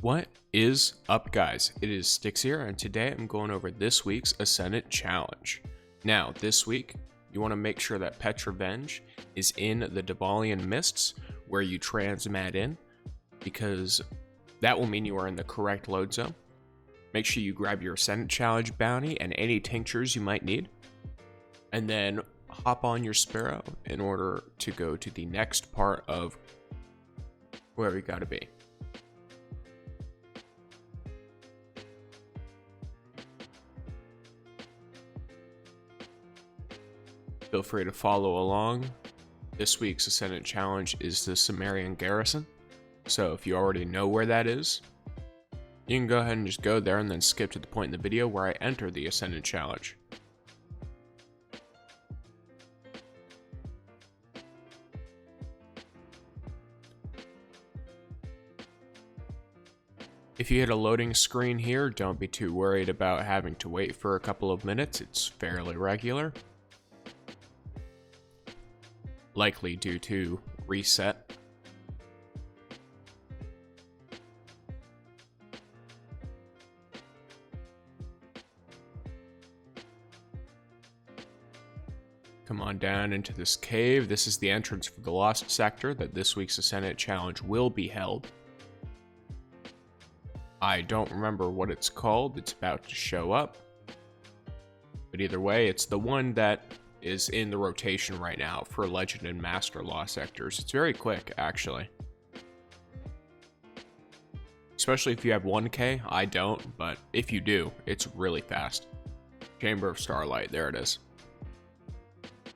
What is up, guys? It is Styx here, and today I'm going over this week's Ascendant challenge. Now, this week, you want to make sure that Petrovenge is in the Debalian Mists, where you transmat in, because that will mean you are in the correct load zone. Make sure you grab your Ascendant challenge bounty and any tinctures you might need, and then hop on your Sparrow in order to go to the next part of where we gotta be. Feel free to follow along. This week's Ascendant challenge is the Cimmerian Garrison, so if you already know where that is, you can go ahead and just go there and then skip to the point in the video where I enter the Ascendant challenge. If you hit a loading screen here, don't be too worried about having to wait for a couple of minutes. It's fairly regular. Likely due to reset. Come on down into this cave. This is the entrance for the Lost Sector that this week's Ascendant challenge will be held. I don't remember what it's called. It's about to show up. But either way, it's the one that is in the rotation right now for Legend and Master Law sectors. It's very quick, actually. Especially if you have 1k. I don't, but if you do, it's really fast. Chamber of Starlight, there it is.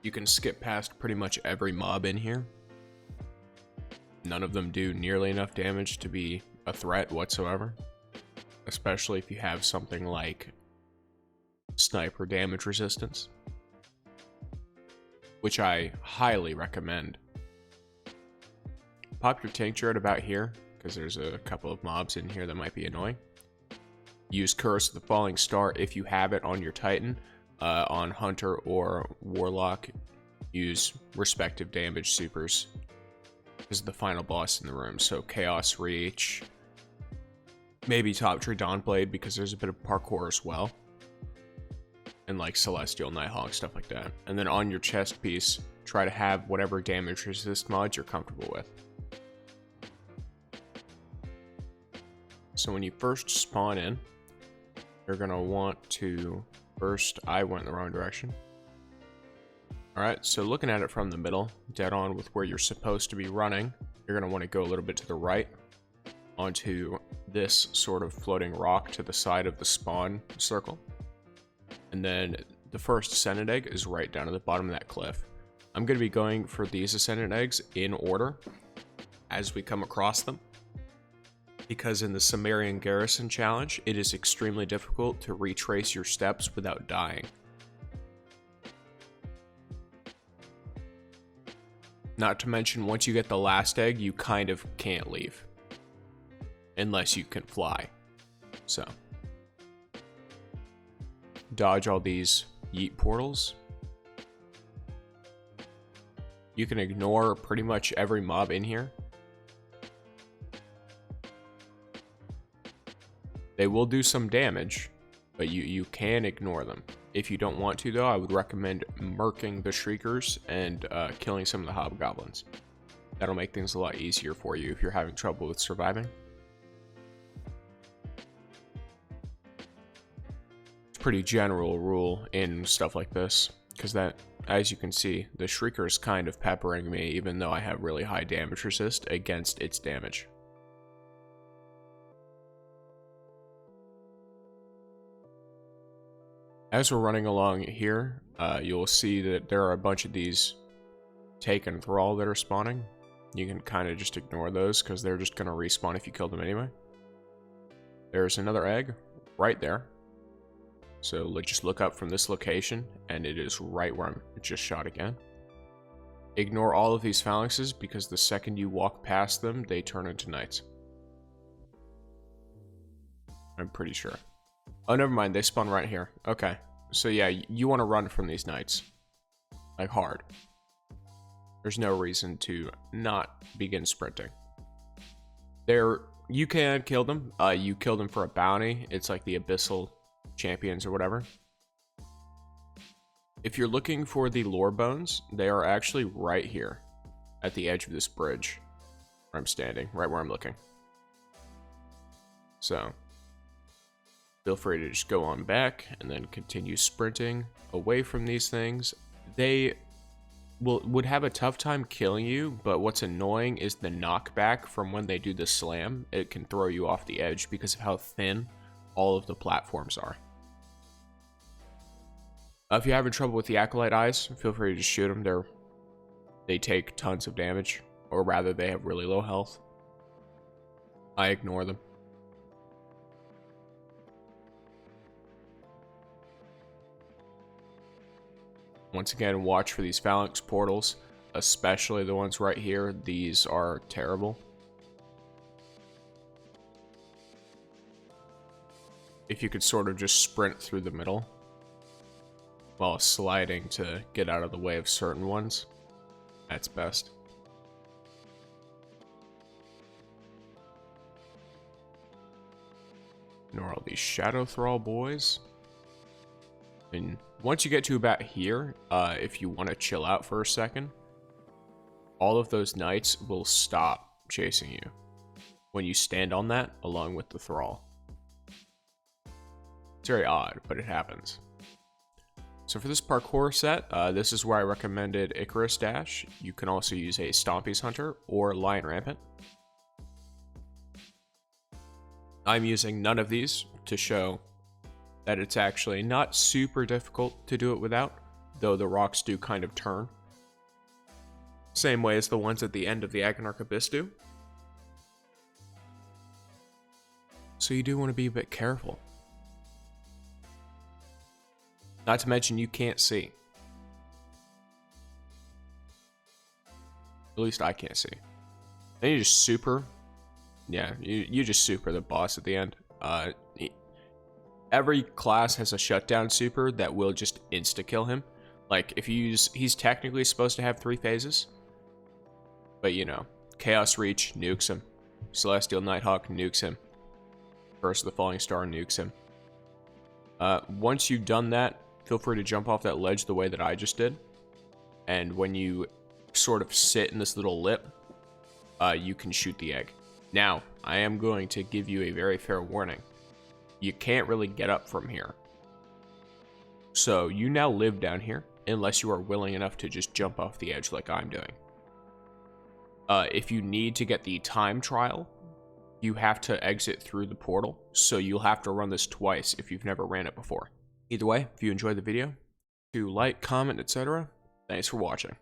You can skip past pretty much every mob in here. None of them do nearly enough damage to be a threat whatsoever. Especially if you have something like sniper damage resistance, which I highly recommend. Pop your tincture at about here, because there's a couple of mobs in here that might be annoying. Use Curse of the Falling Star if you have it on your Titan. On Hunter or Warlock, use respective damage supers. This is the final boss in the room, so Chaos Reach. Maybe Top Tree Dawnblade, because there's a bit of parkour as well. And like Celestial Nighthawk, stuff like that. And then on your chest piece, try to have whatever damage resist mods you're comfortable with. So when you first spawn in, you're gonna want to first, I went in the wrong direction. Alright, so looking at it from the middle, dead on with where you're supposed to be running, you're gonna want to go a little bit to the right onto this sort of floating rock to the side of the spawn circle. And then the first Ascendant egg is right down at the bottom of that cliff. I'm going to be going for these Ascendant eggs in order as we come across them, because in the Cimmerian Garrison challenge, it is extremely difficult to retrace your steps without dying. Not to mention, once you get the last egg, you kind of can't leave. Unless you can fly. So dodge all these yeet portals. You can ignore pretty much every mob in here. They will do some damage, but you can ignore them. If you don't want to, though, I would recommend murking the Shriekers and killing some of the Hobgoblins. That'll make things a lot easier for you if you're having trouble with surviving. Pretty general rule in stuff like this, because that, as you can see, the Shrieker is kind of peppering me, even though I have really high damage resist against its damage. As we're running along here, you'll see that there are a bunch of these Take and Thrall that are spawning. You can kind of just ignore those, because they're just going to respawn if you kill them anyway. There's another egg right there. So let's just look up from this location, and it is right where I'm just shot again. Ignore all of these phalanxes, because the second you walk past them, they turn into knights. I'm pretty sure. Oh, never mind, they spawn right here. Okay, so yeah, you want to run from these knights. Like, hard. There's no reason to not begin sprinting. They're You can kill them. You kill them for a bounty. It's like the Abyssal Champions or whatever. If you're looking for the lore bones, they are actually right here at the edge of this bridge where I'm standing, right where I'm looking. So feel free to just go on back and then continue sprinting away from these things. They would have a tough time killing you, but what's annoying is the knockback from when they do the slam. It can throw you off the edge because of how thin all of the platforms are. If you're having trouble with the Acolyte eyes, feel free to just shoot them. They take tons of damage, or rather they have really low health. I ignore them. Once again, watch for these phalanx portals, especially the ones right here. These are terrible. If you could sort of just sprint through the middle while sliding to get out of the way of certain ones, that's best. Ignore all these Shadow Thrall boys. And once you get to about here, if you want to chill out for a second, all of those knights will stop chasing you when you stand on that along with the thrall. It's very odd, but it happens. So for this parkour set, this is where I recommended Icarus Dash. You can also use a Stompy's Hunter or Lion Rampant. I'm using none of these to show that it's actually not super difficult to do it without, though the rocks do kind of turn. Same way as the ones at the end of the Agonarch Abyss do. So you do want to be a bit careful. Not to mention you can't see. At least I can't see. Then you just super. Yeah, you just super the boss at the end. Every class has a shutdown super that will just insta-kill him. Like, if you use... He's technically supposed to have 3 phases. But, you know. Chaos Reach nukes him. Celestial Nighthawk nukes him. Curse of the Falling Star nukes him. Once you've done that, feel free to jump off that ledge the way that I just did. And when you sort of sit in this little lip, you can shoot the egg. Now, I am going to give you a very fair warning. You can't really get up from here. So you now live down here, unless you are willing enough to just jump off the edge like I'm doing. If you need to get the time trial, you have to exit through the portal, so you'll have to run this twice if you've never ran it before. Either way, if you enjoyed the video, do like, comment, etc. Thanks for watching.